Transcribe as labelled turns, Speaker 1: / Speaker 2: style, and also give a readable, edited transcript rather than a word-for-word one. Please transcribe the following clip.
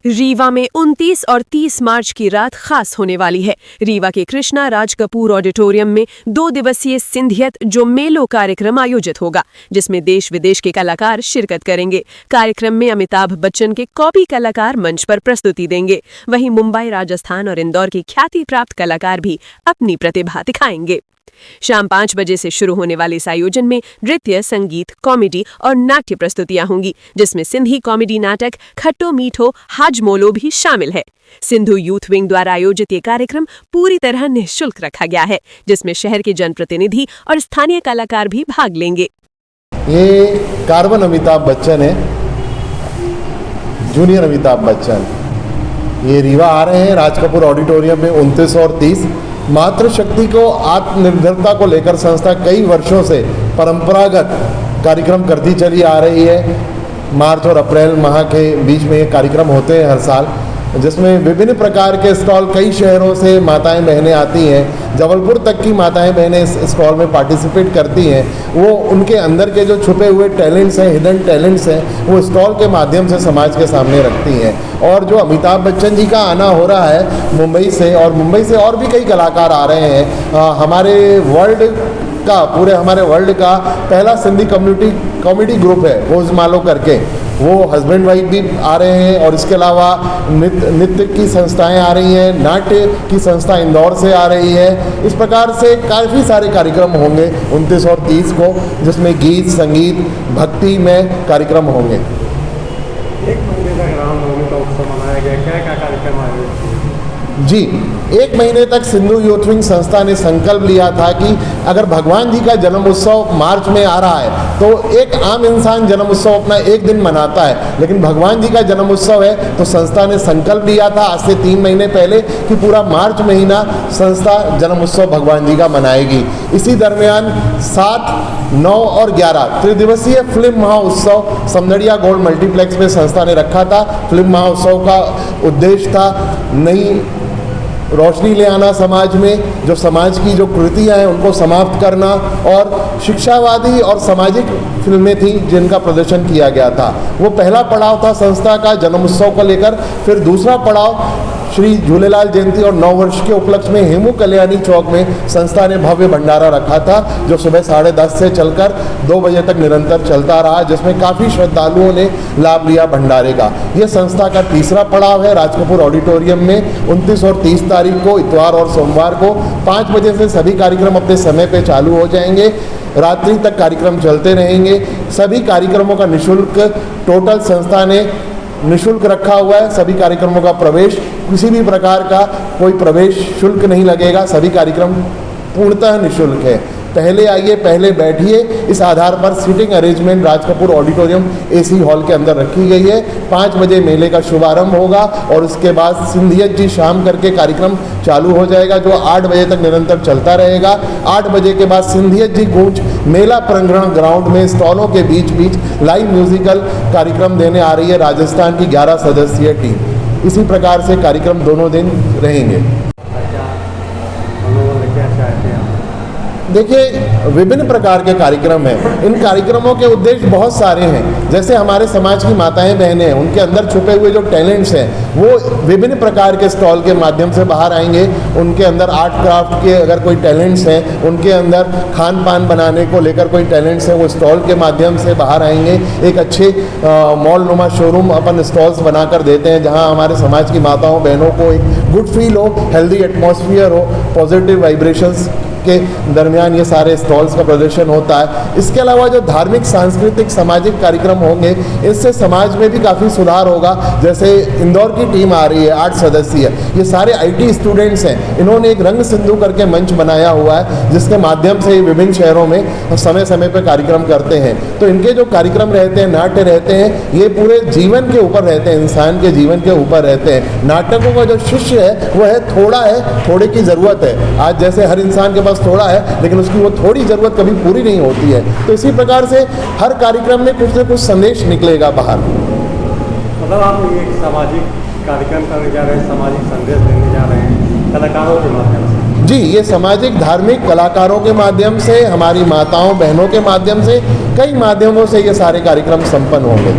Speaker 1: रीवा में 29 और 30 मार्च की रात खास होने वाली है। रीवा के कृष्णा राज कपूर ऑडिटोरियम में 2 दिवसीय सिंधियत जो मेलो कार्यक्रम आयोजित होगा, जिसमें देश विदेश के कलाकार शिरकत करेंगे। कार्यक्रम में अमिताभ बच्चन के कॉपी कलाकार मंच पर प्रस्तुति देंगे। वहीं मुंबई, राजस्थान और इंदौर के ख्याति प्राप्त कलाकार भी अपनी प्रतिभा दिखाएंगे। शाम 5 बजे से शुरू होने वाले इस आयोजन में नृत्य, संगीत, कॉमेडी और नाट्य प्रस्तुतियां होंगी, जिसमें सिंधी कॉमेडी नाटक खट्टो मीठो हाजमोलो भी शामिल है। सिंधु यूथ विंग द्वारा आयोजित ये कार्यक्रम पूरी तरह निःशुल्क रखा गया है, जिसमें शहर के जनप्रतिनिधि और स्थानीय कलाकार भी भाग लेंगे।
Speaker 2: ये कार्बन अमिताभ बच्चन है, जूनियर अमिताभ बच्चन। ये रीवा आ रहे हैं राज कपूर ऑडिटोरियम में 29 और 30। मातृशक्ति को आत्मनिर्भरता को लेकर संस्था कई वर्षों से परंपरागत कार्यक्रम करती चली आ रही है। मार्च और अप्रैल माह के बीच में ये कार्यक्रम होते हैं हर साल, जिसमें विभिन्न प्रकार के स्टॉल कई शहरों से माताएं बहनें आती हैं। जबलपुर तक की माताएं बहनें इस स्टॉल में पार्टिसिपेट करती हैं। वो उनके अंदर के जो छुपे हुए टैलेंट्स हैं, हिडन टैलेंट्स हैं, वो स्टॉल के माध्यम से समाज के सामने रखती हैं। और जो अमिताभ बच्चन जी का आना हो रहा है मुंबई से, और मुंबई से और भी कई कलाकार आ रहे हैं। हमारे वर्ल्ड का पहला सिंधी कॉमेडी ग्रुप है गोजमालो करके, वो हस्बैंड वाइफ भी आ रहे हैं। और इसके अलावा नृत्य की संस्थाएं आ रही हैं, नाट्य की संस्था इंदौर से आ रही है। इस प्रकार से काफ़ी सारे कार्यक्रम होंगे 29 और 30 को, जिसमें गीत, संगीत, भक्ति में कार्यक्रम होंगे।
Speaker 3: एक महीने तक रामनवमी का उत्सव मनाया गया, क्या कार्यक्रम आयोजित किए?
Speaker 2: जी, 1 महीने तक सिंधु यूथ विंग संस्था ने संकल्प लिया था कि अगर भगवान जी का जन्म उत्सव मार्च में आ रहा है तो एक आम इंसान जन्म उत्सव अपना एक दिन मनाता है, लेकिन भगवान जी का जन्म उत्सव है तो संस्था ने संकल्प लिया था आज से 3 महीने पहले कि पूरा मार्च महीना संस्था जन्म उत्सव भगवान जी का मनाएगी। इसी दरमियान 7, 9 और 11 त्रिदिवसीय फिल्म महोत्सव समदड़िया गोल्ड मल्टीप्लेक्स में संस्था ने रखा था। फिल्म महोत्सव का उद्देश्य था नई रोशनी ले आना समाज में, जो समाज की जो कृतियाँ हैं उनको समाप्त करना, और शिक्षावादी और सामाजिक फिल्में थी जिनका प्रदर्शन किया गया था। वो पहला पड़ाव था संस्था का जन्म उत्सव को लेकर। फिर दूसरा पड़ाव श्री झूलेलाल जयंती और 9 वर्ष के उपलक्ष्य में हेमू कल्याणी चौक में संस्था ने भव्य भंडारा रखा था, जो सुबह 10:30 से चलकर 2 बजे तक निरंतर चलता रहा, जिसमें काफ़ी श्रद्धालुओं ने लाभ लिया भंडारे का। ये संस्था का तीसरा पड़ाव है राज कपूर ऑडिटोरियम में 29 और 30 तारीख को, इतवार और सोमवार को 5 बजे से सभी कार्यक्रम अपने समय पर चालू हो जाएंगे। रात्रि तक कार्यक्रम चलते रहेंगे। सभी कार्यक्रमों का निःशुल्क टोटल संस्था ने निःशुल्क रखा हुआ है। सभी कार्यक्रमों का प्रवेश, किसी भी प्रकार का कोई प्रवेश शुल्क नहीं लगेगा। सभी कार्यक्रम पूर्णतः निःशुल्क है। पहले आइए, पहले बैठिए। इस आधार पर seating arrangement Raj Kapoor auditorium AC hall के अंदर रखी गई है। 5 बजे मेले का शुभारंभ होगा और उसके बाद सिंधियत जी शाम करके कार्यक्रम चालू हो जाएगा, जो 8 बजे तक निरंतर चलता रहेगा। 8 बजे के बाद सिंधियत जी गूंज मेला प्रांगण ग्राउंड में स्टॉलों के बीच लाइव म्यूजिकल कार्यक्रम देने आ रही है राजस्थान की 11 सदस्यीय टीम। इसी प्रकार से कार्यक्रम दोनों दिन रहेंगे। देखिए, विभिन्न प्रकार के कार्यक्रम हैं। इन कार्यक्रमों के उद्देश्य बहुत सारे हैं। जैसे हमारे समाज की माताएं बहनें हैं, उनके अंदर छुपे हुए जो टैलेंट्स हैं वो विभिन्न प्रकार के स्टॉल के माध्यम से बाहर आएंगे। उनके अंदर आर्ट क्राफ्ट के अगर कोई टैलेंट्स हैं, उनके अंदर खान पान बनाने को लेकर कोई टैलेंट्स हैं, वो स्टॉल के माध्यम से बाहर आएंगे। एक अच्छे मॉल नुमा शोरूम अपन स्टॉल्स बनाकर देते हैं, जहाँ हमारे समाज की माताओं बहनों को एक गुड फील हो, हेल्दी एटमॉस्फेयर हो, पॉजिटिव वाइब्रेशंस के दरमियान ये सारे स्टॉल्स का प्रदर्शन होता है। इसके अलावा जो धार्मिक, सांस्कृतिक, सामाजिक कार्यक्रम होंगे, इससे समाज में भी काफ़ी सुधार होगा। जैसे इंदौर की टीम आ रही है 8 सदस्यीय, ये सारे IT स्टूडेंट्स हैं। इन्होंने एक रंग सिंधु करके मंच बनाया हुआ है, जिसके माध्यम से विभिन्न शहरों में समय समय पर कार्यक्रम करते हैं। तो इनके जो कार्यक्रम रहते हैं, नाट्य रहते हैं, ये पूरे जीवन के ऊपर रहते हैं, इंसान के जीवन के ऊपर रहते हैं। नाटकों का जो शिष्य है वो है थोड़े की ज़रूरत है। आज जैसे हर इंसान के पास थोड़ा है, लेकिन उसकी वो थोड़ी ज़रूरत कभी पूरी नहीं होती है। तो इसी प्रकार से हर कार्यक्रम में कुछ न कुछ संदेश निकलेगा बाहर।
Speaker 3: मतलब आप एक सामाजिक कार्यक्रम करने जा रहे हैं, सामाजिक संदेश देने जा रहे हैं कलाकारों के माध्यम से।
Speaker 2: जी, ये सामाजिक धार्मिक कलाकारों के माध्यम से, हमारी माताओं बहनों के माध्यम से, कई माध्यमों से ये सारे कार्यक्रम संपन्न होंगे।